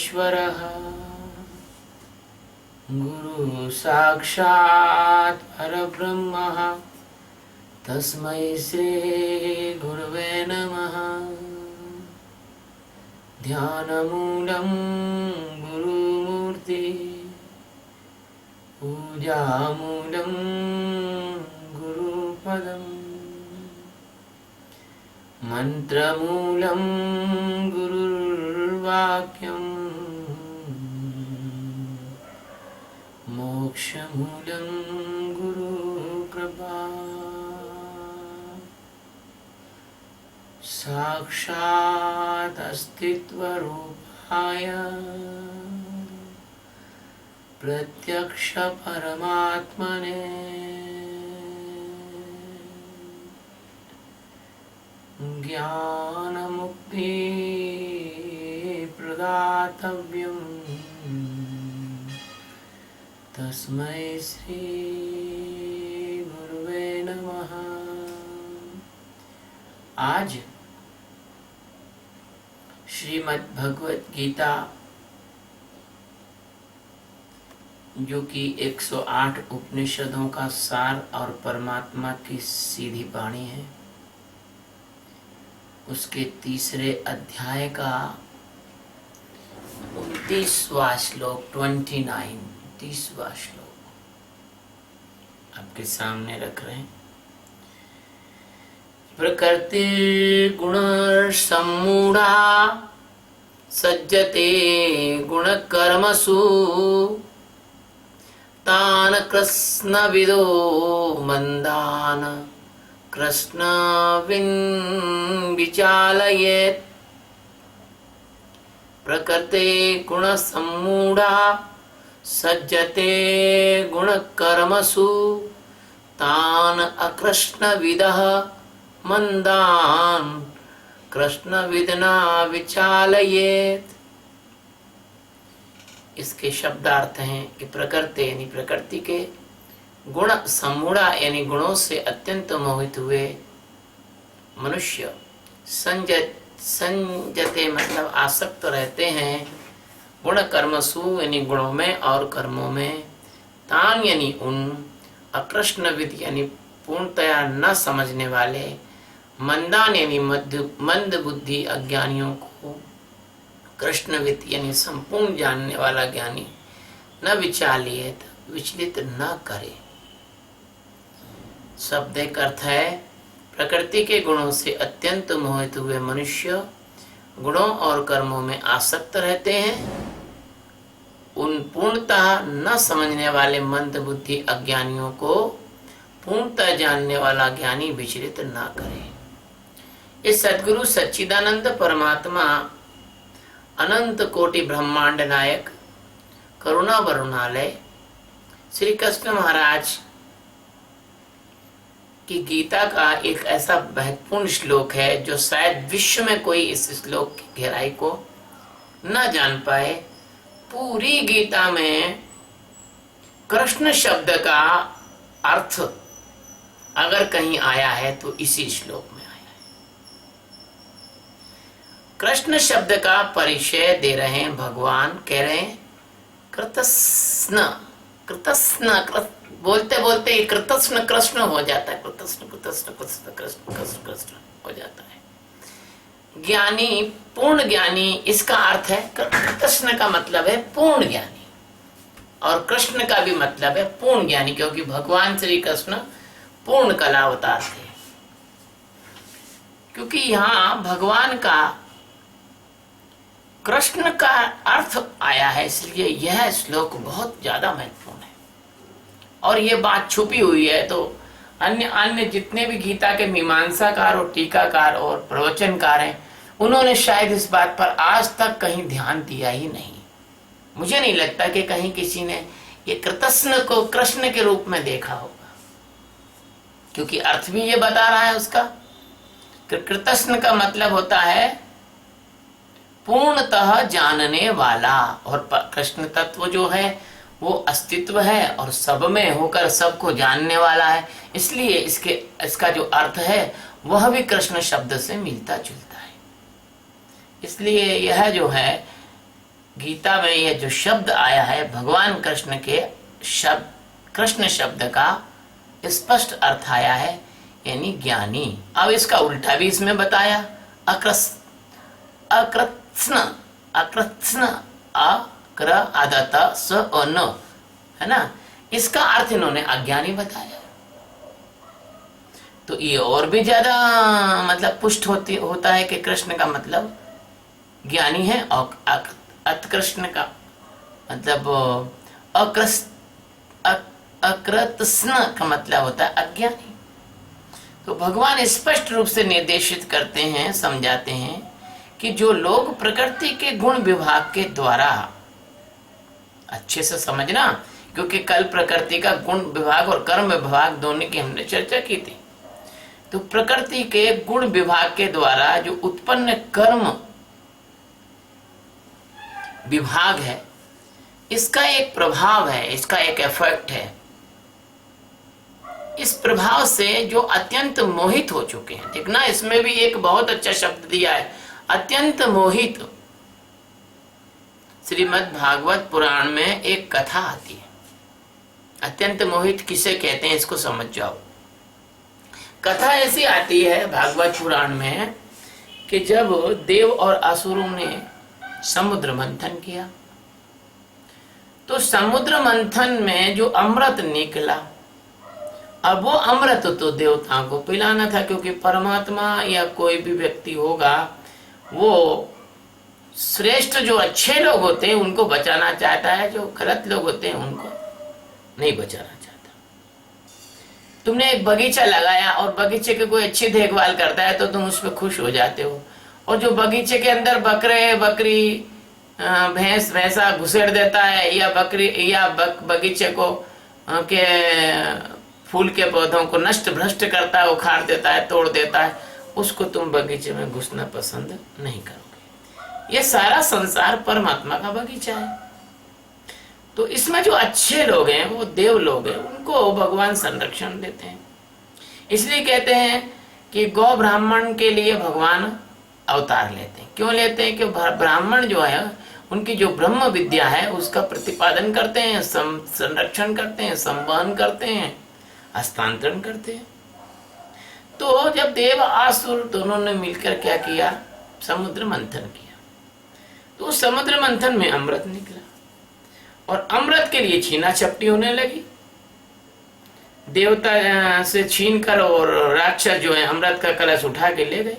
परमेश्वरः गुरु साक्षात् परब्रह्मः तस्मै श्री गुरुवे नमः। ध्यानमूलं गुरुमूर्ति पूजामूलं गुरुपदम् मंत्रमूलं गुरुर्वाक्यम् मोक्षमूलं गुरुकृपा। साक्षात् अस्तित्वरूपाय प्रत्यक्ष परमात्मने ज्ञानमुक्ति प्रदातव्यम् तस्मै श्री गुरुवे नमः। आज श्रीमद् भगवत गीता जो कि 108 उपनिषदों का सार और परमात्मा की सीधी वाणी है, उसके तीसरे अध्याय का 29वां श्लोक 30वां श्लोक आपके सामने रख रहे हैं। प्रकृति गुण सम्मूढ़ा सज्जते गुण कर्मसु तान कृष्ण विदो मंदान कृष्ण विन विचालयेत्। प्रकृते गुण सम्मूढ़ा सज्जते गुण कर्मसु तान अकृष्ण विदः मंदान कृष्ण विदना विचालयेत्। इसके शब्दार्थ हैं कि प्रकृति यानी प्रकृति के, गुण सम्मूढ़ा यानी गुणों से अत्यंत मोहित हुए मनुष्य, संजते मतलब आसक्त रहते हैं, गुण कर्मसु यानी गुणों में और कर्मों में, तान यानी उन, अकृष्णविद यानी पूर्णतया न समझने वाले, मंदान यानी मंद बुद्धि अज्ञानियों को, कृष्णविद यानी संपूर्ण जानने वाला ज्ञानी, न विचालियत विचलित न करे। शब्द एक अर्थ है प्रकृति के गुणों से अत्यंत मोहित हुए मनुष्य गुणों और कर्मों में आसक्त रहते हैं। उन पूर्णतः न समझने वाले मंद बुद्धि अज्ञानियों को पूर्णतः जानने वाला ज्ञानी विचलित न करे। इस सद्गुरु सच्चिदानंद परमात्मा अनंत कोटि ब्रह्मांड नायक करुणा वरुणालय श्री कृष्ण महाराज की गीता का एक ऐसा महत्वपूर्ण श्लोक है जो शायद विश्व में कोई इस श्लोक की गहराई को न जान पाए। पूरी गीता में कृष्ण शब्द का अर्थ अगर कहीं आया है तो इसी श्लोक में आया है। कृष्ण शब्द का परिचय दे रहे हैं भगवान, कह रहे हैं कृतस्न कृतस्न बोलते बोलते कृतस्न कृष्ण हो जाता है, कृतस्न कृतस्न कृष्ण कृष्ण कृष्ण कृष्ण हो जाता है। ज्ञानी पूर्ण ज्ञानी इसका अर्थ है। कृष्ण का मतलब है पूर्ण ज्ञानी और कृष्ण का भी मतलब है पूर्ण ज्ञानी, क्योंकि भगवान श्री कृष्ण पूर्ण कला अवतार थे। क्योंकि यहाँ भगवान का कृष्ण का अर्थ आया है, इसलिए यह श्लोक बहुत ज्यादा महत्वपूर्ण है। और ये बात छुपी हुई है तो अन्य जितने भी गीता के मीमांसाकार और टीकाकार और प्रवचनकार हैं, उन्होंने शायद इस बात पर आज तक कहीं ध्यान दिया ही नहीं। मुझे नहीं लगता कि कहीं किसी ने ये कृतस्न को कृष्ण के रूप में देखा होगा, क्योंकि अर्थ भी ये बता रहा है उसका। कृतस्न का मतलब होता है पूर्णतः जानने वाला, और कृष्ण तत्व जो है वो अस्तित्व है और सब में होकर सबको जानने वाला है। इसलिए इसका जो अर्थ है वह भी कृष्ण शब्द से मिलता जुलता है। इसलिए यह जो है गीता में यह जो शब्द आया है भगवान कृष्ण के शब्द, कृष्ण शब्द का स्पष्ट अर्थ आया है, यानी ज्ञानी। अब इसका उल्टा भी इसमें बताया, अकृत्स्न, अकृत्स्न, अक्र आदत स न, है ना, इसका अर्थ इन्होंने अज्ञानी बताया। तो ये और भी ज्यादा मतलब पुष्ट होता है कि कृष्ण का मतलब ज्ञानी है, और अकृष्ण का मतलब अकृत्स्न का मतलब होता है अज्ञानी। तो भगवान स्पष्ट रूप से निर्देशित करते हैं, समझाते हैं कि जो लोग प्रकृति के गुण विभाग के द्वारा, अच्छे से समझना, क्योंकि कल प्रकृति का गुण विभाग और कर्म विभाग दोनों की हमने चर्चा की थी। तो प्रकृति के गुण विभाग के द्वारा जो उत्पन्न कर्म विभाग है, इसका एक प्रभाव है, इसका एक इफेक्ट है। इस प्रभाव से जो अत्यंत मोहित हो चुके हैं, देखना इसमें भी एक बहुत अच्छा शब्द दिया है, अत्यंत मोहित। श्रीमद् भागवत पुराण में एक कथा आती है, अत्यंत मोहित किसे कहते हैं इसको समझ जाओ। कथा ऐसी आती है भागवत पुराण में कि जब देव और असुरों ने समुद्र मंथन किया, तो समुद्र मंथन में जो अमृत निकला, अब वो अमृत तो देवताओं को पिलाना था, क्योंकि परमात्मा या कोई भी व्यक्ति होगा वो श्रेष्ठ जो अच्छे लोग होते हैं उनको बचाना चाहता है, जो गलत लोग होते हैं उनको नहीं बचाना चाहता। तुमने एक बगीचा लगाया और बगीचे की कोई अच्छी देखभाल करता है तो तुम उस पर खुश हो जाते हो, और जो बगीचे के अंदर बकरे बकरी भैंस भैंसा घुसेड़ देता है, या बकरी या बगीचे को के फूल के पौधों को नष्ट भ्रष्ट करता है, उखाड़ देता है, तोड़ देता है, उसको तुम बगीचे में घुसना पसंद नहीं करोगे। ये सारा संसार परमात्मा का बगीचा है। तो इसमें जो अच्छे लोग हैं, वो देव लोग हैं, उनको भगवान संरक्षण देते हैं। इसलिए कहते हैं कि गौ ब्राह्मण के लिए भगवान अवतार लेते हैं। क्यों लेते हैं? कि ब्राह्मण जो है उनकी जो ब्रह्म विद्या है उसका प्रतिपादन करते हैं, संरक्षण करते हैं, संवहन करते हैं, हस्तांतरण करते हैं। तो जब देव आसुर दोनों ने मिलकर क्या किया, समुद्र मंथन किया, तो समुद्र मंथन में अमृत निकला, और अमृत के लिए छीना छपटी होने लगी। देवता से छीन कर और राक्षस जो है अमृत का कलश उठा के ले गए।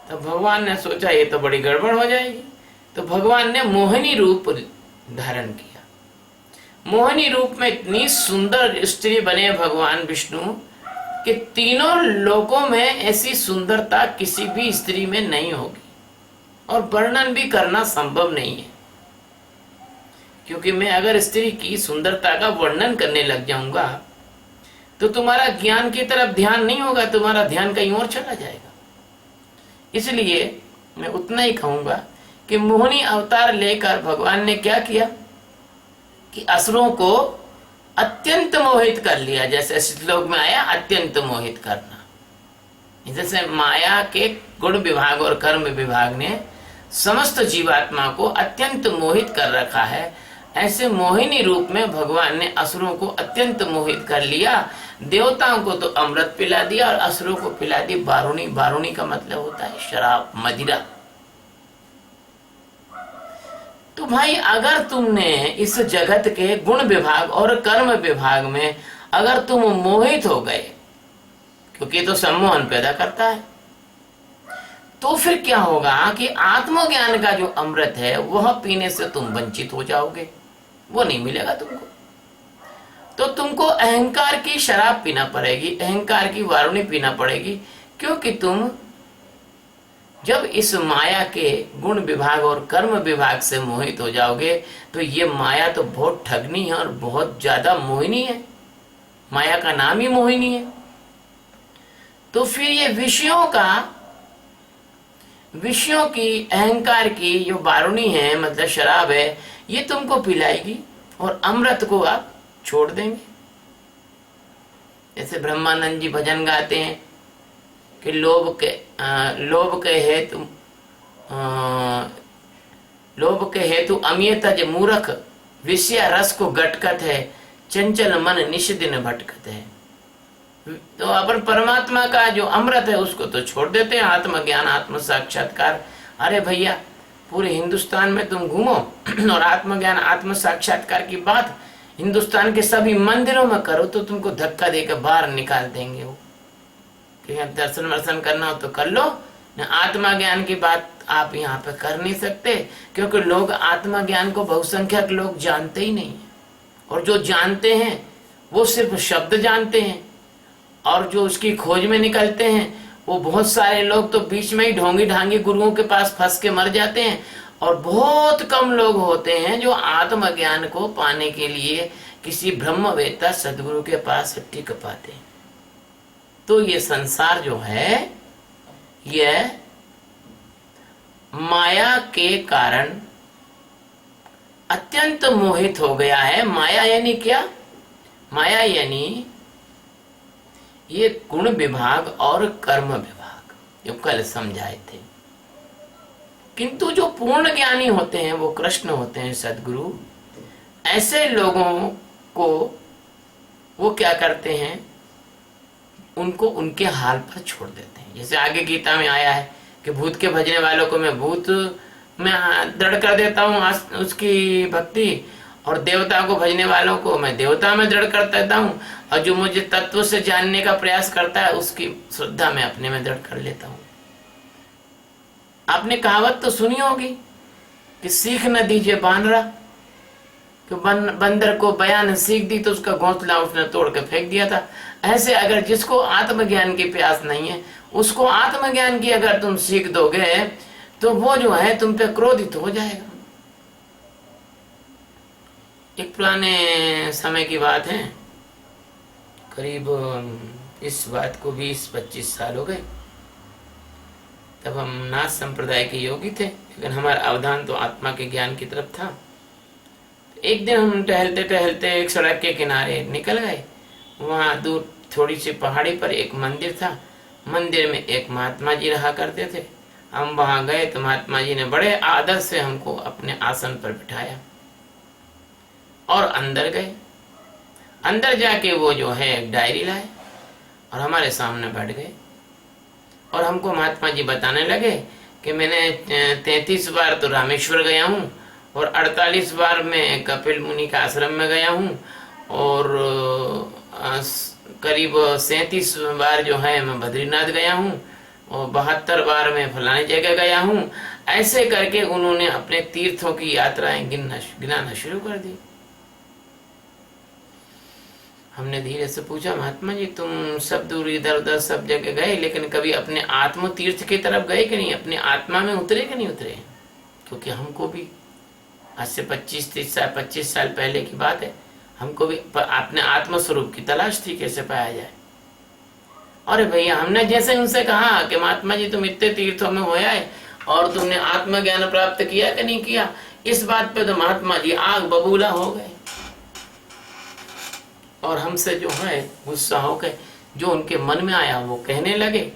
तो भगवान ने सोचा ये तो बड़ी गड़बड़ हो जाएगी, तो भगवान ने मोहिनी रूप धारण किया। मोहिनी रूप में इतनी सुंदर स्त्री बने भगवान विष्णु कि तीनों लोकों में ऐसी सुंदरता किसी भी स्त्री में नहीं होगी, और वर्णन भी करना संभव नहीं है। क्योंकि मैं अगर स्त्री की सुंदरता का वर्णन करने लग जाऊंगा तो तुम्हारा ज्ञान की तरफ ध्यान नहीं होगा, तुम्हारा ध्यान कहीं और चला जाएगा। इसलिए मैं उतना ही कहूंगा कि मोहिनी अवतार लेकर भगवान ने क्या किया कि असुरों को अत्यंत मोहित कर लिया। जैसे श्लोक में आया अत्यंत मोहित करना, जैसे माया के गुण विभाग और कर्म विभाग ने समस्त जीवात्मा को अत्यंत मोहित कर रखा है, ऐसे मोहिनी रूप में भगवान ने असुरों को अत्यंत मोहित कर लिया। देवताओं को तो अमृत पिला दिया और असुरों को पिला दी बारूणी। बारूणी का मतलब होता है शराब, मदिरा। तो भाई अगर तुमने इस जगत के गुण विभाग और कर्म विभाग में अगर तुम मोहित हो गए, क्योंकि तो सम्मोहन पैदा करता है, तो फिर क्या होगा कि आत्मज्ञान का जो अमृत है वह पीने से तुम वंचित हो जाओगे, वो नहीं मिलेगा तुमको। तो तुमको अहंकार की शराब पीना पड़ेगी, अहंकार की वारुणी पीना पड़ेगी, क्योंकि तुम जब इस माया के गुण विभाग और कर्म विभाग से मोहित हो जाओगे तो ये माया तो बहुत ठगनी है और बहुत ज्यादा मोहिनी है। माया का नाम ही मोहिनी है। तो फिर ये विषयों की अहंकार की जो बारूणी है, मतलब शराब है, ये तुमको पिलाएगी और अमृत को आप छोड़ देंगे। जैसे ब्रह्मानंद जी भजन गाते हैं कि लोभ के हेतु लोभ के हेतु अमियत ज मूर्ख, विषय रस को गटकत है, चंचल मन निश दिन भटकत है। तो अपन परमात्मा का जो अमृत है उसको तो छोड़ देते हैं, आत्मज्ञान आत्म साक्षात्कार। अरे भैया पूरे हिंदुस्तान में तुम घूमो और आत्मज्ञान आत्म साक्षात्कार की बात हिंदुस्तान के सभी मंदिरों में करो तो तुमको धक्का देकर बाहर निकाल देंगे। वो दर्शन वर्शन करना हो तो कर लो, न आत्मा ज्ञान की बात आप यहाँ पे कर नहीं सकते, क्योंकि लोग आत्मा ज्ञान को बहुसंख्यक लोग जानते ही नहीं है। और जो जानते हैं वो सिर्फ शब्द जानते हैं, और जो उसकी खोज में निकलते हैं वो बहुत सारे लोग तो बीच में ही ढोंगी ढांगी गुरुओं के पास फंस के मर जाते हैं। और बहुत कम लोग होते हैं जो आत्मज्ञान को पाने के लिए किसी ब्रह्मवेत्ता सदगुरु के पास टिक पाते हैं। तो ये संसार जो है यह माया के कारण अत्यंत मोहित हो गया है। माया यानी क्या? माया यानी ये गुण विभाग और कर्म विभाग, जो कल समझाए थे। किंतु जो पूर्ण ज्ञानी होते हैं वो कृष्ण होते हैं, सदगुरु। ऐसे लोगों को वो क्या करते हैं, उनको उनके हाल पर छोड़ देते हैं। जैसे आगे गीता में आया है कि भूत के भजने वालों को मैं भूत में दृढ़ कर देता हूँ उसकी भक्ति, और देवता को भजने वालों को मैं देवता में दृढ़ कर देता हूँ, और जो मुझे तत्व से जानने का प्रयास करता है उसकी श्रद्धा मैं अपने में दृढ़ कर लेता हूँ। आपने कहावत तो सुनी होगी कि सीख न दीजिए बानरा, कि बंदर को बयान सीख दी तो उसका घोंसला उसने तोड़ के फेंक दिया था। ऐसे अगर जिसको आत्मज्ञान की प्यास नहीं है उसको आत्मज्ञान की अगर तुम सीख दोगे तो वो जो है तुम पे क्रोधित हो जाएगा। एक पुराने समय की बात है, करीब इस बात को 20-25 साल हो गए। तब हम नाथ संप्रदाय के योगी थे, लेकिन हमारा अवधान तो आत्मा के ज्ञान की तरफ था। एक दिन हम टहलते टहलते एक सड़क के किनारे निकल गए। वहाँ दूर थोड़ी सी पहाड़ी पर एक मंदिर था। मंदिर में एक महात्मा जी रहा करते थे। हम वहाँ गए तो महात्मा जी ने बड़े आदर से हमको अपने आसन पर बिठाया और अंदर गए। अंदर जाके वो जो है एक डायरी लाए और हमारे सामने बैठ गए, और हमको महात्मा जी बताने लगे कि मैंने 33 बार तो रामेश्वर गया हूँ, और 48 बार मैं कपिल मुनि का आश्रम में गया हूँ, और करीब 37 बार जो है मैं बद्रीनाथ गया हूँ, और 72 बार मैं फलाने जगह गया हूँ। ऐसे करके उन्होंने अपने तीर्थों की यात्राएं गिनाना शुरू कर दी। हमने धीरे से पूछा, महात्मा जी तुम सब दूर इधर उधर सब जगह गए, लेकिन कभी अपने आत्म तीर्थ की तरफ गए कि नहीं, अपने आत्मा में उतरे कि नहीं उतरे? क्योंकि हमको भी आज से 25 साल पहले की बात है, हमको भी अपने आत्म स्वरूप की तलाश थी, कैसे पाया जाए। अरे भैया हमने जैसे उनसे कहा कि महात्मा जी तुम इतने तीर्थों में हो आए और तुमने आत्मज्ञान प्राप्त किया कि नहीं किया, इस बात पे तो महात्मा जी आग बबूला हो गए, और हमसे जो है गुस्सा हो गए। जो उनके मन में आया वो कहने लगे।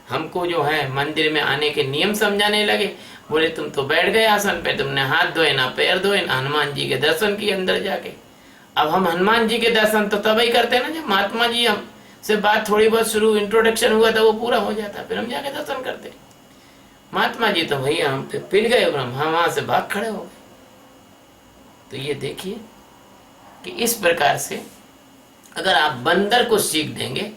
हमको जो है मंदिर में आने के नियम समझाने लगे। बोले तुम तो बैठ गए आसन पे, तुमने हाथ धोए ना पैर धोए ना हनुमान जी के दर्शन किए अंदर जाके। अब हम हनुमान जी के दर्शन तो तभी करते ना जब महात्मा जी हम से बात थोड़ी बहुत शुरू इंट्रोडक्शन हुआ था वो पूरा हो जाता, फिर हम जाके दर्शन करते। महात्मा जी तो भैया हम पे पिल गए और हम वहां से भाग खड़े हो गए। तो ये देखिए कि इस प्रकार से अगर आप बंदर को सीख देंगे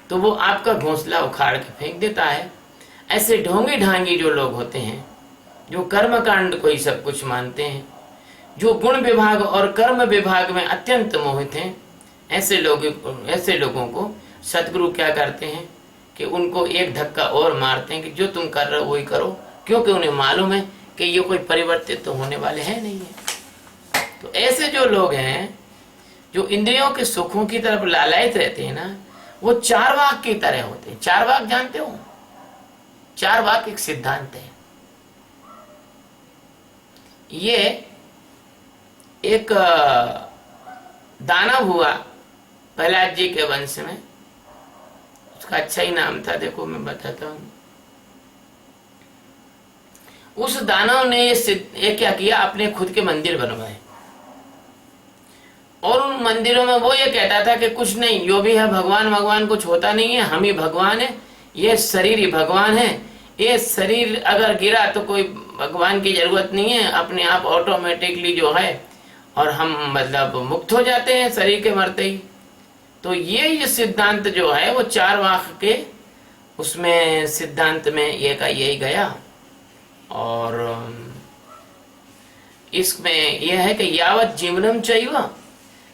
तो वो आपका घोंसला उखाड़ के फेंक देता है। ऐसे ढोंगी ढांगी जो लोग होते हैं, जो कर्मकांड को ही सब कुछ मानते हैं, जो गुण विभाग और कर्म विभाग में अत्यंत मोहित हैं, ऐसे लोगों को सदगुरु क्या करते हैं कि उनको एक धक्का और मारते हैं कि जो तुम कर रहे हो वही करो, क्योंकि उन्हें मालूम है कि ये कोई परिवर्तित तो होने वाले हैं नहीं है। तो ऐसे जो लोग हैं जो इंद्रियों के सुखों की तरफ लालायित रहते हैं ना, वो चारवाक की तरह होते हैं। चारवाक जानते हो? चारवाक एक सिद्धांत है। ये एक दानव हुआ प्रहलाद जी के वंश में, उसका अच्छा ही नाम था, देखो मैं बताता हूं। उस दानव ने ये क्या किया, अपने खुद के मंदिर बनवाए और उन मंदिरों में वो ये कहता था कि कुछ नहीं, जो भी है भगवान भगवान कुछ होता नहीं है, हम ही भगवान है, ये शरीर ही भगवान है, ये शरीर अगर गिरा तो कोई भगवान की जरूरत नहीं है, अपने आप ऑटोमेटिकली जो है और हम मतलब मुक्त हो जाते हैं शरीर के मरते ही। तो ये सिद्धांत जो है वो चारवाक के उसमें सिद्धांत में ये का यही गया। और इसमें यह है कि यावत जीवनम चैव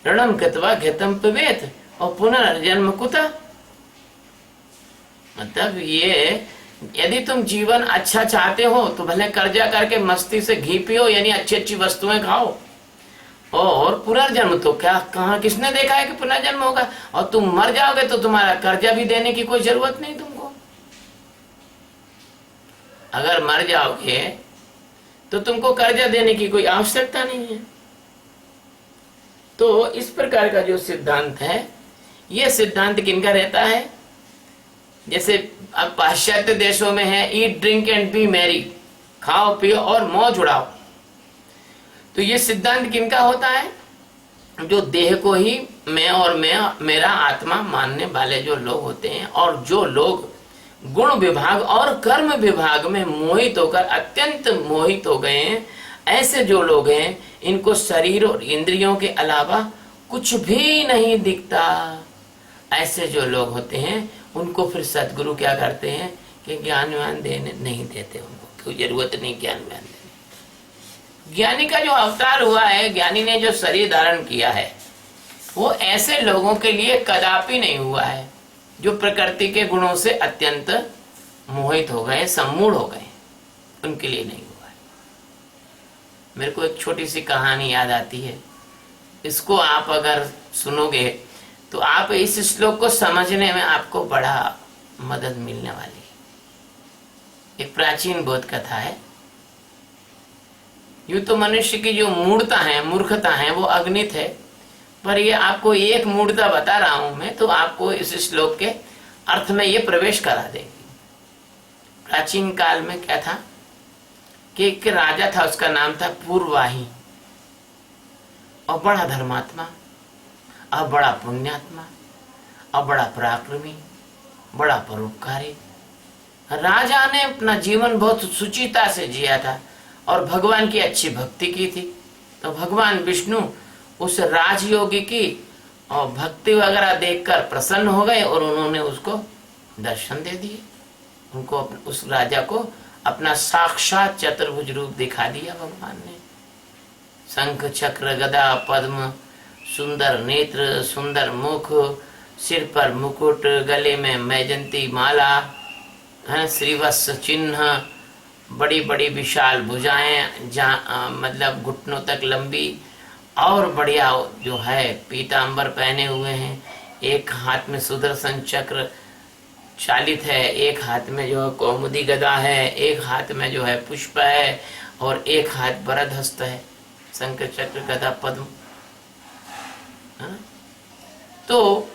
ऋणम गत्वा घतम पिबेत और पुनर्जन्म कुतः। मतलब ये यदि तुम जीवन अच्छा चाहते हो तो भले कर्जा करके मस्ती से घी पियो, यानी अच्छी अच्छी वस्तुएं खाओ, और पुनर्जन्म तो क्या कहाँ किसने देखा है कि पुनर्जन्म होगा, और तुम मर जाओगे तो तुम्हारा कर्जा भी देने की कोई जरूरत नहीं तुमको। अगर मर जाओगे तो तुमको कर्जा देने की कोई आवश्यकता नहीं है। तो इस प्रकार का जो सिद्धांत है, यह सिद्धांत किनका रहता है, जैसे अब पाश्चात्य देशों में है eat drink and B Mary, खाओ पियो और मौज उड़ाओ। तो ये सिद्धांत किनका होता है, जो देह को ही मैं और मेरा आत्मा मानने वाले जो लोग होते हैं, और जो लोग गुण विभाग और कर्म विभाग में मोहित होकर अत्यंत मोहित हो गए हैं, ऐसे जो लोग हैं इनको शरीर और इंद्रियों के अलावा कुछ भी नहीं दिखता। ऐसे जो लोग होते हैं उनको फिर सदगुरु क्या करते हैं कि ज्ञान व्यान देने नहीं देते, उनको कोई जरूरत नहीं ज्ञान व्यान देने। ज्ञानी का जो अवतार हुआ है, ज्ञानी ने जो शरीर धारण किया है, वो ऐसे लोगों के लिए कदापि नहीं हुआ है जो प्रकृति के गुणों से अत्यंत मोहित हो गए, सम्मूढ़ हो गए, उनके लिए नहीं हुआ है। मेरे को एक छोटी सी कहानी याद आती है, इसको आप अगर सुनोगे तो आप इस श्लोक को समझने में आपको बड़ा मदद मिलने वाली है। एक प्राचीन बोध कथा है। यूं तो मनुष्य की जो मूढ़ता है, मूर्खता है, वो अगणित है, पर ये आपको एक मूढ़ता बता रहा हूं मैं, तो आपको इस श्लोक के अर्थ में ये प्रवेश करा देगी। प्राचीन काल में क्या था कि एक राजा था, उसका नाम था पूर्वाही, और बड़ा धर्मात्मा और बड़ा पुण्यात्मा और बड़ा पराक्रमी, बड़ा परोपकारी। राजा ने अपना जीवन बहुत सुचिता से जिया था और भगवान की अच्छी भक्ति की थी। तो भगवान विष्णु उस राजयोगी की और भक्ति वगैरह देखकर प्रसन्न हो गए और उन्होंने उसको दर्शन दे दिए। उनको उस राजा को अपना साक्षात चतुर्भुज रूप दिखा दिया भगवान ने। शंख चक्र गदा पद्म, सुंदर नेत्र, सुंदर मुख, सिर पर मुकुट, गले में मैजंती माला, श्रीवत्स चिन्ह, बड़ी बड़ी विशाल भुजाएं मतलब घुटनों तक लंबी, और बढ़िया जो है पीतांबर पहने हुए हैं। एक हाथ में सुदर्शन चक्र चालित है, एक हाथ में जो है कौमुदी गदा है, एक हाथ में जो है पुष्प है, और एक हाथ वरद हस्त है, शंख चक्र गदा पद्म। तो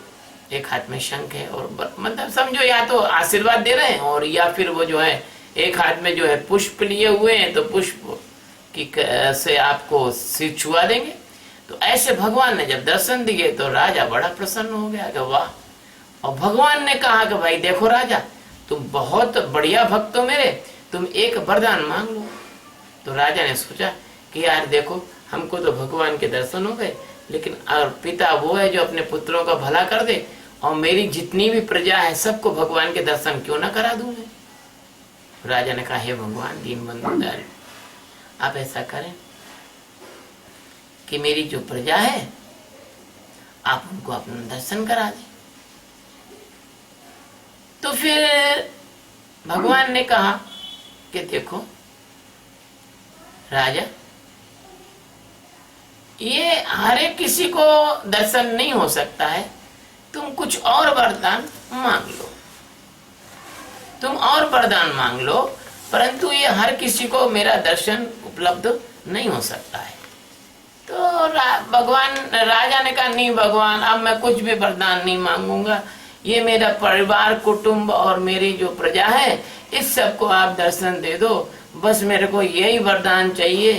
एक हाथ में शंख है, और मतलब समझो या तो आशीर्वाद दे रहे हैं, और या फिर वो जो है एक हाथ में जो है पुष्प लिए हुए हैं, तो पुष्प की से आपको सिर छुआ देंगे। तो ऐसे भगवान ने जब दर्शन दिए तो राजा बड़ा प्रसन्न हो गया कि वाह। और भगवान ने कहा कि भाई देखो राजा, तुम बहुत बढ़िया भक्त हो मेरे, तुम एक वरदान मांग लो। तो राजा ने सोचा कि यार देखो, हमको तो भगवान के दर्शन हो गए, लेकिन और पिता वो है जो अपने पुत्रों का भला कर दे, और मेरी जितनी भी प्रजा है सबको भगवान के दर्शन क्यों ना करा दूं मैं। राजा ने कहा, हे भगवान दीन बंधु दयालु, आप ऐसा करें कि मेरी जो प्रजा है आप उनको अपना दर्शन करा दें। तो फिर भगवान ने कहा कि देखो राजा, ये हर एक किसी को दर्शन नहीं हो सकता है, तुम कुछ और वरदान मांग लो, तुम और वरदान मांग लो, परंतु ये हर किसी को मेरा दर्शन उपलब्ध नहीं हो सकता है। तो भगवान राजा ने कहा, नहीं भगवान, अब मैं कुछ भी वरदान नहीं मांगूंगा, ये मेरा परिवार कुटुंब और मेरी जो प्रजा है इस सबको आप दर्शन दे दो, बस मेरे को यही वरदान चाहिए,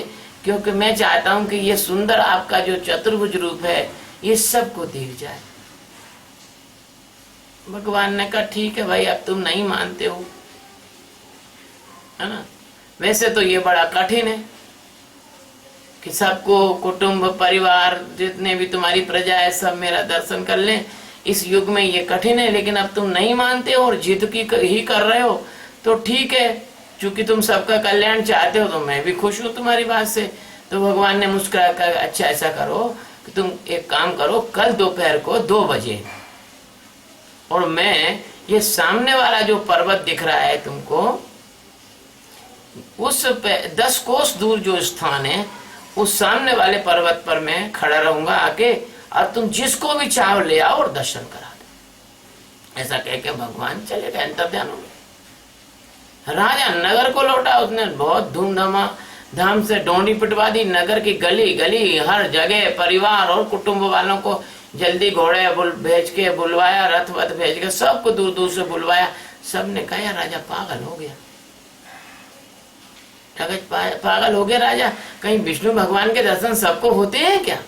क्योंकि मैं चाहता हूं कि ये सुंदर आपका जो चतुर्भुज रूप है ये सबको दिख जाए। भगवान ने कहा ठीक है भाई, अब तुम नहीं मानते हो, है ना। वैसे तो ये बड़ा कठिन है कि सबको, कुटुंब परिवार जितने भी तुम्हारी प्रजा है सब मेरा दर्शन कर लें, इस युग में ये कठिन है। लेकिन अब तुम नहीं मानते हो और जिद की ही कर रहे हो, तो ठीक है, चूंकि तुम सबका कल्याण चाहते हो तो मैं भी खुश हूं तुम्हारी बात से। तो भगवान ने मुस्कुरा कर, अच्छा ऐसा करो कि तुम एक काम करो, कल दोपहर को 2 बजे, और मैं ये सामने वाला जो पर्वत दिख रहा है तुमको, उस 10 कोस दूर जो स्थान है, उस सामने वाले पर्वत पर मैं खड़ा रहूंगा आके, और तुम जिसको भी चाहो ले आओ और दर्शन करा दो। ऐसा कह के भगवान चले गए अंतर्ध्यान हो गए। राजा नगर को लौटा, उसने बहुत धाम से डोंडी पिटवा दी। नगर की गली गली हर जगह परिवार और कुटुंब वालों को जल्दी घोड़े भेज के बुलवाया, रथ वथ भेज के सबको दूर दूर से बुलवाया। सबने कहा राजा पागल हो गया, पागल हो गया राजा, कहीं विष्णु भगवान के दर्शन सबको होते हैं क्या?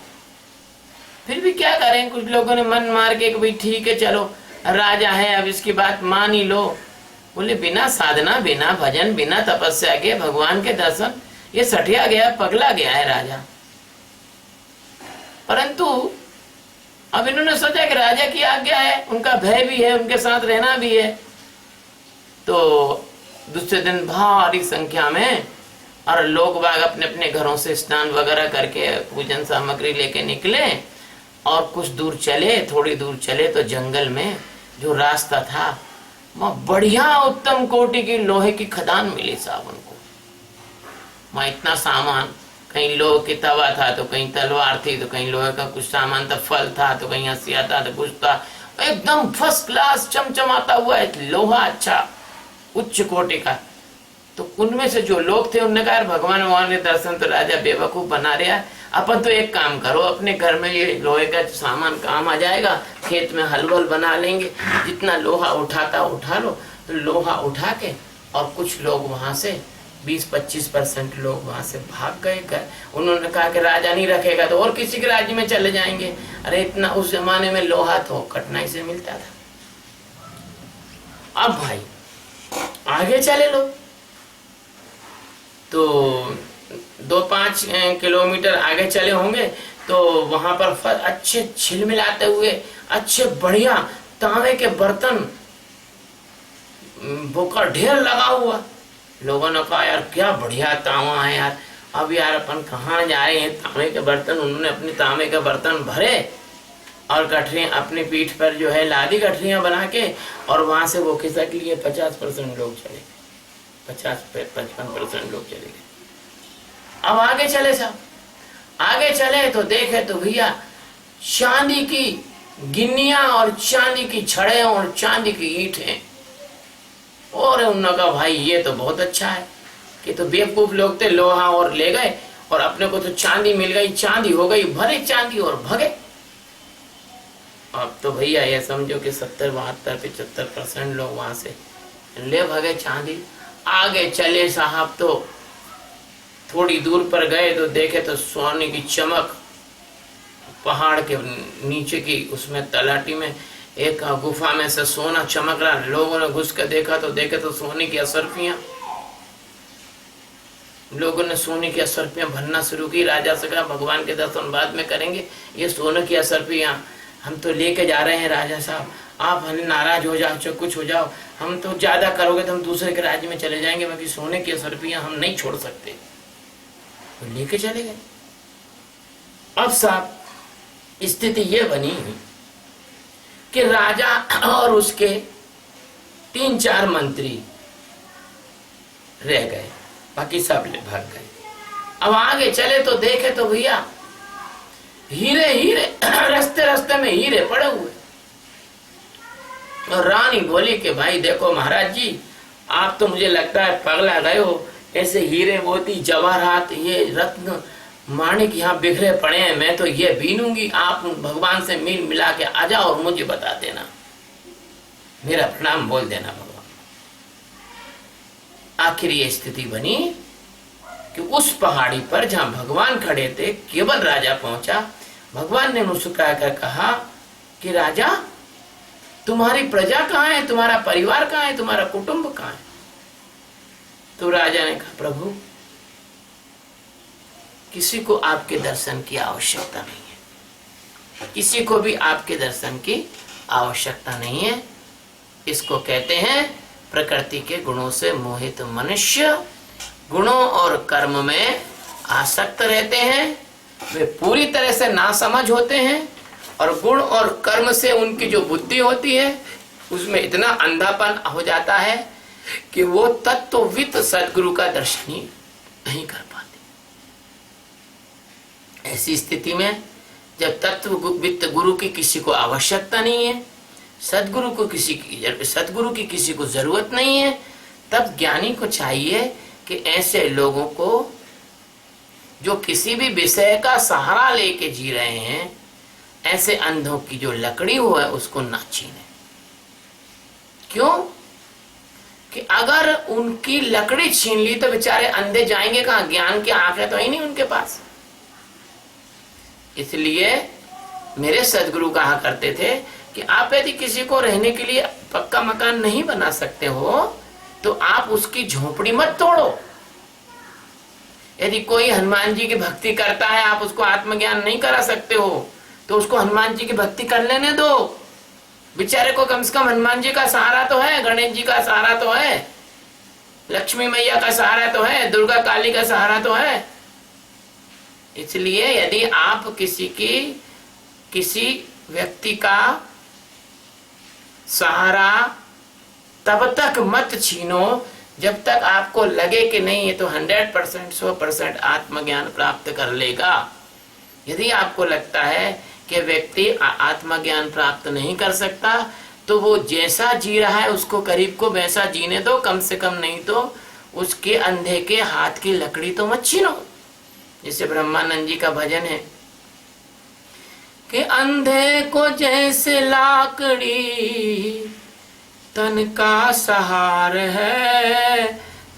फिर भी क्या करें, कुछ लोगों ने मन मार के भाई ठीक है चलो राजा है, अब इसकी बात मान ही लो। बोले बिना साधना, बिना भजन, बिना तपस्या के भगवान के दर्शन, ये सठिया गया, पगला गया है राजा। परंतु अब इन्होंने सोचा कि राजा की आज्ञा है, उनका भय भी है, उनके साथ रहना भी है। तो दूसरे दिन भारी संख्या में और लोग बाग अपने अपने घरों से स्नान वगैरह करके पूजन सामग्री लेके निकले, और कुछ दूर चले, थोड़ी दूर चले तो जंगल में जो रास्ता था वहाँ बढ़िया उत्तम कोटि की लोहे की खदान मिली साहब उनको। वहाँ इतना सामान, कहीं लोहे की तवा था तो कहीं तलवार थी, तो कहीं लोहे का कुछ सामान था, फल था तो कहीं हंसिया था तो कुछ था, एकदम फर्स्ट क्लास चमचमाता हुआ है लोहा, अच्छा उच्च कोटि का। तो उनमें से जो लोग थे उन्होंने कहा भगवान के दर्शन तो राजा बेवकूफ बना रहा है, अपन तो एक काम करो, अपने घर में ये लोहे का सामान काम आ जाएगा, खेत में हलवल बना लेंगे, जितना लोहा उठाता उठा लो। तो लोहा उठा के, और कुछ लोग वहां से 20-25% लोग वहां से भाग गए। उन्होंने कहा कि राजा नहीं रखेगा तो और किसी के राज्य में चले जाएंगे। अरे इतना उस जमाने में लोहा तो कठिनाई से मिलता था। अब भाई आगे चले लो तो 2-5 किलोमीटर आगे चले होंगे, तो वहां पर अच्छे छिलमिलाते हुए अच्छे बढ़िया तांबे के बर्तन का ढेर लगा हुआ। लोगों ने कहा यार क्या बढ़िया तांबा है यार, अब यार अपन कहाँ जा रहे हैं, तांबे के बर्तन। उन्होंने अपने तांबे के बर्तन भरे और गठरियां अपनी पीठ पर जो है लादी, गठरियां बना के, और वहां से वो खिसक लिए। 50% लोग चले गए, 50-55% लोग चले गए। अब आगे चले साहब, आगे चले तो देखे तो भैया चांदी की गिन्नियां और चांदी की छड़े और चांदी की ईंटें। और उन्होंने कहा भाई ये तो बहुत अच्छा है कि तो बेवकूफ लोग थे, लोहा और ले गए और अपने को तो चांदी मिल गई, चांदी हो गई, भरे चांदी और भगे। अब तो भैया ये समझो कि 70-72-75% लोग वहां से ले भगे चांदी। आगे चले साहब तो थोड़ी दूर पर गए तो देखे तो सोने की चमक, पहाड़ के नीचे की उसमें तलाटी में एक गुफा में से सोना चमक रहा। लोगों ने घुस कर देखा तो देखे तो सोने की असरफियां। लोगों ने सोने की असरफियां भरना शुरू की। राजा से कहा भगवान के दर्शन बाद में करेंगे, ये सोने की असरफियां हम तो लेके जा रहे हैं राजा साहब, आप हमें नाराज हो जाओ चाहे कुछ हो जाओ, हम तो ज्यादा करोगे तो हम दूसरे के राज्य में चले जाएंगे, बाकी सोने की असरफियां हम नहीं छोड़ सकते। तो लेके चले गए। अब साहब स्थिति ये बनी कि राजा और उसके 3-4 मंत्री रह गए, बाकी सब भाग गए। अब आगे चले तो देखे तो भैया हीरे हीरे रास्ते रास्ते में हीरे पड़े हुए। और रानी बोली कि भाई देखो महाराज जी, आप तो मुझे लगता है पगला गए हो, ऐसे हीरे मोती जवाहरात ये रत्न माणिक यहाँ बिखरे पड़े हैं, मैं तो ये बीनूंगी। आप भगवान से मिल मिला के आ जाओ और मुझे बता देना, मेरा प्रणाम बोल देना भगवान। आखिर ये स्थिति बनी कि उस पहाड़ी पर जहां भगवान खड़े थे, केवल राजा पहुंचा। भगवान ने मुस्कुरा कर कहा कि राजा, तुम्हारी प्रजा कहाँ है, तुम्हारा परिवार कहाँ है, तुम्हारा कुटुंब कहाँ है? तो राजा ने कहा, प्रभु किसी को आपके दर्शन की आवश्यकता नहीं है, किसी को भी आपके दर्शन की आवश्यकता नहीं है। इसको कहते हैं प्रकृति के गुणों से मोहित मनुष्य गुणों और कर्म में आसक्त रहते हैं, वे पूरी तरह से नासमझ होते हैं और गुण और कर्म से उनकी जो बुद्धि होती है उसमें इतना अंधापन हो जाता है कि वो तत्वविद सदगुरु का दर्शन ही नहीं कर पाते। ऐसी स्थिति में जब तत्वविद गुरु की किसी को आवश्यकता नहीं है, सदगुरु की किसी को जरूरत नहीं है, तब ज्ञानी को चाहिए कि ऐसे लोगों को जो किसी भी विषय का सहारा लेके जी रहे हैं, ऐसे अंधों की जो लकड़ी हो है उसको ना छीने। क्यों? कि अगर उनकी लकड़ी छीन ली तो बेचारे अंधे जाएंगे कहाँ? ज्ञान की आंखें तो ही नहीं उनके पास। इसलिए मेरे सदगुरु कहा करते थे कि आप यदि किसी को रहने के लिए पक्का मकान नहीं बना सकते हो तो आप उसकी झोपड़ी मत तोड़ो। यदि कोई हनुमान जी की भक्ति करता है, आप उसको आत्मज्ञान नहीं करा सकते हो तो उसको हनुमान जी की भक्ति कर लेने दो। बेचारे को कम से कम हनुमान जी का सहारा तो है, गणेश जी का सहारा तो है, लक्ष्मी मैया का सहारा तो है, दुर्गा काली का सहारा तो है। इसलिए यदि आप किसी व्यक्ति का सहारा तब तक मत छीनो जब तक आपको लगे कि नहीं ये तो 100% 100% आत्मज्ञान प्राप्त कर लेगा। यदि आपको लगता है कि व्यक्ति आत्मज्ञान प्राप्त नहीं कर सकता तो वो जैसा जी रहा है उसको करीब को वैसा जीने दो, कम से कम नहीं तो उसके अंधे के हाथ की लकड़ी तो मत छीनो। जैसे ब्रह्मानंद जी का भजन है कि अंधे को जैसे लाकड़ी तन का सहार है,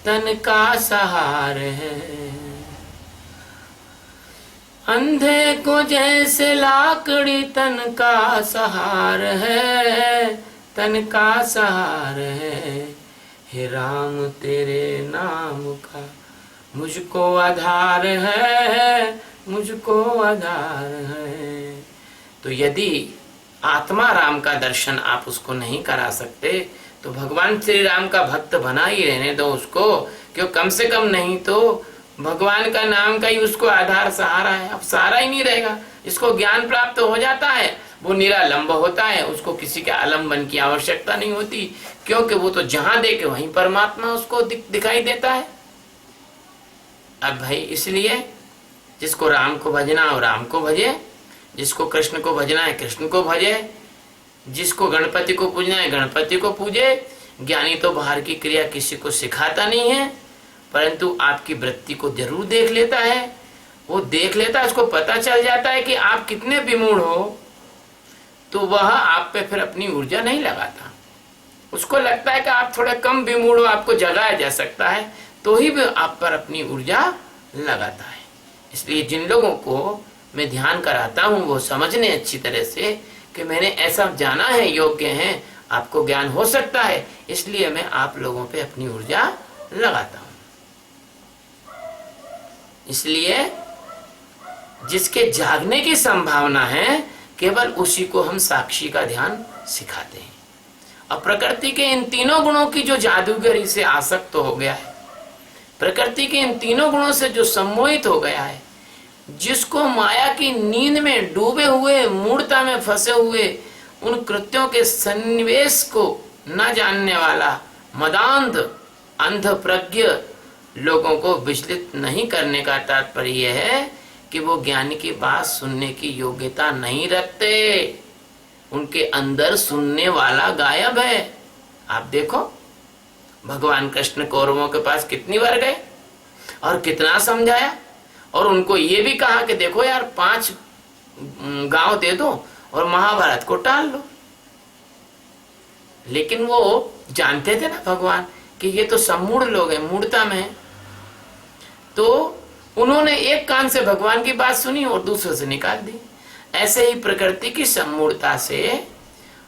तन का सहार है। अंधे को जैसे लाकड़ी तन का सहार है, तन का सहार है। हे राम तेरे नाम का मुझको आधार है, मुझको आधार है। तो यदि आत्मा राम का दर्शन आप उसको नहीं करा सकते तो भगवान श्री राम का भक्त बना ही रहने दो उसको, क्यों? कम से कम नहीं तो भगवान का नाम का ही उसको आधार सहारा है। अब सहारा ही नहीं रहेगा। इसको ज्ञान प्राप्त हो जाता है, वो निरालंब होता है, उसको किसी के आलम्बन की आवश्यकता नहीं होती, क्योंकि वो तो जहां देखे वहीं परमात्मा उसको दिखाई देता है। अब भाई इसलिए जिसको राम को भजना हो राम को भजे, जिसको कृष्ण को भजना है कृष्ण को भजे, जिसको गणपति को पूजना है गणपति को पूजे। ज्ञानी तो बाहर की क्रिया किसी को सिखाता नहीं है, परंतु आपकी वृत्ति को जरूर देख लेता है। वो देख लेता है, उसको पता चल जाता है कि आप कितने विमूढ़ हो, तो वह आप पे फिर अपनी ऊर्जा नहीं लगाता। उसको लगता है कि आप थोड़ा कम विमूढ़ हो, आपको जगाया जा सकता है, तो ही भी आप पर अपनी ऊर्जा लगाता है। इसलिए जिन लोगों को मैं ध्यान कराता हूँ वो समझने अच्छी तरह से कि मैंने ऐसा जाना है, योग्य है, आपको ज्ञान हो सकता है, इसलिए मैं आप लोगों पे अपनी ऊर्जा लगाता हूँ। इसलिए जिसके जागने की संभावना है केवल उसी को हम साक्षी का ध्यान सिखाते हैं। और प्रकृति के इन तीनों गुणों की जो जादूगरी से आसक्त हो गया है, प्रकृति के इन तीनों गुणों से जो सम्मोहित हो गया है, जिसको माया की नींद में डूबे हुए, मूढ़ता में फंसे हुए, उन कृत्यों के सन्निवेश को न जानने वाला मदांध अंध प्रज्ञ लोगों को विचलित नहीं करने का तात्पर्य यह है कि वो ज्ञान की बात सुनने की योग्यता नहीं रखते। उनके अंदर सुनने वाला गायब है। आप देखो भगवान कृष्ण कौरवों के पास कितनी बार गए और कितना समझाया, और उनको ये भी कहा कि देखो यार 5 गांव दे दो और महाभारत को टाल लो। लेकिन वो जानते थे ना भगवान कि ये तो सम्मूढ़ लोग हैं, मूढ़ता में। तो उन्होंने एक कान से भगवान की बात सुनी और दूसरे से निकाल दी। ऐसे ही प्रकृति की सम्मूढ़ता से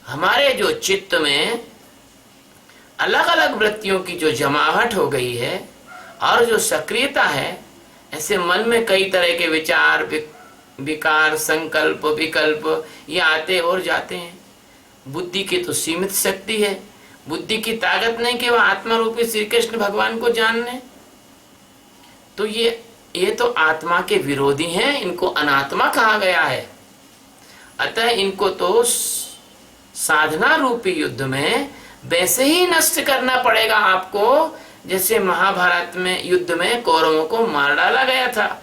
हमारे जो चित्त में अलग अलग वृत्तियों की जो जमावट हो गई है और जो सक्रियता है, ऐसे मन में कई तरह के विचार, विकार, संकल्प, विकल्प ये आते और जाते हैं। बुद्धि की तो सीमित शक्ति है, बुद्धि की ताकत नहीं कि वह आत्मा रूपी श्री कृष्ण भगवान को जान ले। तो ये तो आत्मा के विरोधी हैं, इनको अनात्मा कहा गया है। अतः इनको तो साधना रूपी युद्ध में वैसे ही नष्ट करना पड़ेगा आपको, जैसे महाभारत में युद्ध में कौरवों को मार डाला गया था।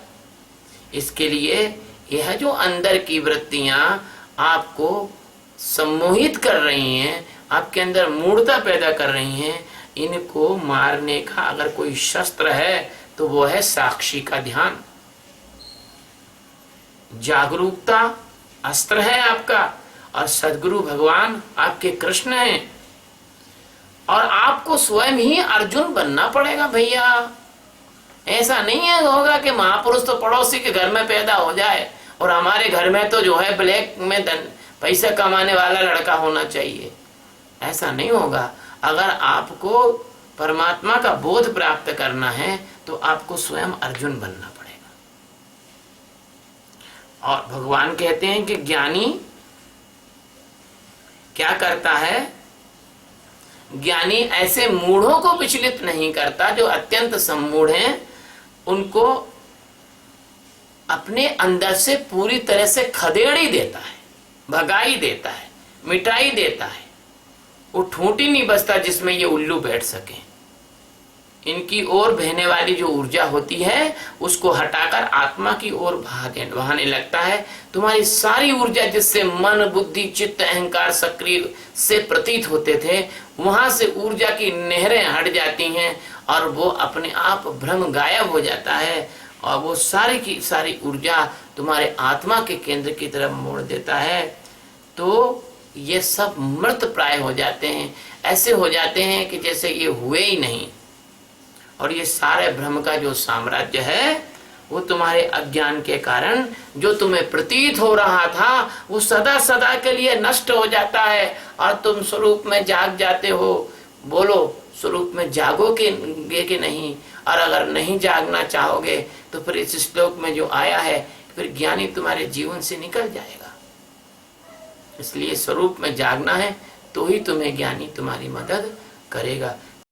इसके लिए यह जो अंदर की वृत्तियां आपको सम्मोहित कर रही हैं, आपके अंदर मूढ़ता पैदा कर रही हैं, इनको मारने का अगर कोई शस्त्र है तो वो है साक्षी का ध्यान। जागरूकता अस्त्र है आपका, और सद्गुरु भगवान आपके कृष्ण हैं। और आपको स्वयं ही अर्जुन बनना पड़ेगा भैया। ऐसा नहीं है होगा कि महापुरुष तो पड़ोसी के घर में पैदा हो जाए और हमारे घर में तो जो है ब्लैक में पैसा कमाने वाला लड़का होना चाहिए। ऐसा नहीं होगा। अगर आपको परमात्मा का बोध प्राप्त करना है तो आपको स्वयं अर्जुन बनना पड़ेगा। और भगवान कहते हैं कि ज्ञानी क्या करता है, ज्ञानी ऐसे मूढ़ों को विचलित नहीं करता जो अत्यंत सम्मूढ़ हैं, उनको अपने अंदर से पूरी तरह से खदेड़ देता है, भगाई देता है, मिटाई देता है। वो ठूंठ ही नहीं बचता जिसमें ये उल्लू बैठ सके। इनकी ओर बहने वाली जो ऊर्जा होती है उसको हटाकर आत्मा की ओर बहाने लगता है। तुम्हारी सारी ऊर्जा जिससे मन, बुद्धि, चित्त, अहंकार सक्रिय से प्रतीत होते थे, वहां से ऊर्जा की नहरें हट जाती हैं और वो अपने आप भ्रम गायब हो जाता है और वो सारी की सारी ऊर्जा तुम्हारे आत्मा के केंद्र की तरफ मोड़ देता है। तो ये सब मृत प्राय हो जाते हैं, ऐसे हो जाते हैं कि जैसे ये हुए ही नहीं। और ये सारे भ्रम का जो साम्राज्य है वो तुम्हारे अज्ञान के कारण जो तुम्हें प्रतीत हो रहा था वो सदा सदा के लिए नष्ट हो जाता है और तुम स्वरूप में जाग जाते हो। बोलो, स्वरूप में जागोगे कि नहीं? और अगर नहीं जागना चाहोगे तो फिर इस श्लोक में जो आया है, फिर ज्ञानी तुम्हारे जीवन से निकल जाएगा। इसलिए स्वरूप में जागना है तो ही तुम्हें ज्ञानी तुम्हारी मदद करेगा।